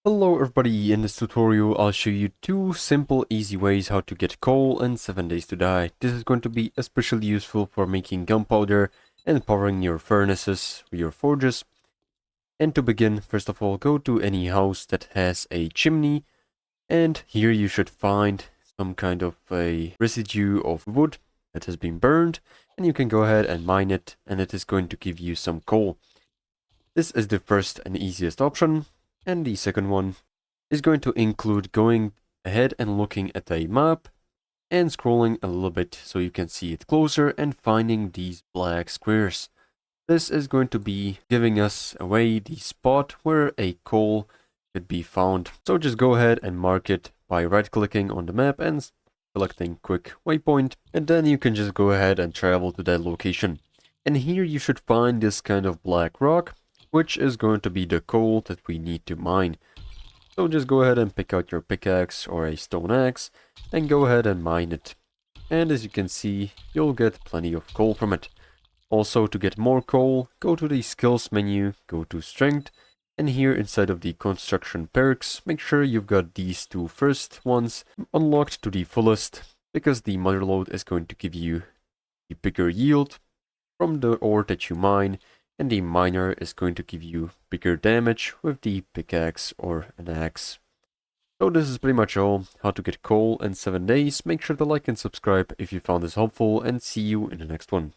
Hello everybody, in this tutorial I'll show you two simple easy ways how to get coal and 7 days to die. This is going to be especially useful for making gunpowder and powering your furnaces or your forges. And to begin, first of all, go to any house that has a chimney, and here you should find some kind of a residue of wood that has been burned, and you can go ahead and mine it, and it is going to give you some coal. This is the first and easiest option, and the second one is going to include going ahead and looking at a map and scrolling a little bit so you can see it closer and finding these black squares. This is going to be giving us away the spot where a coal could be found. So just go ahead and mark it by right clicking on the map and selecting quick waypoint, and then you can just go ahead and travel to that location. And here you should find this kind of black rock, which is going to be the coal that we need to mine. So just go ahead and pick out your pickaxe or a stone axe and go ahead and mine it. And as you can see, you'll get plenty of coal from it. Also, to get more coal, go to the skills menu, go to strength, and here inside of the construction perks, make sure you've got these two first ones unlocked to the fullest, because the mother lode is going to give you a bigger yield from the ore that you mine, and the miner is going to give you bigger damage with the pickaxe or an axe. So this is pretty much all, how to get coal in 7 days. Make sure to like and subscribe if you found this helpful, and see you in the next one.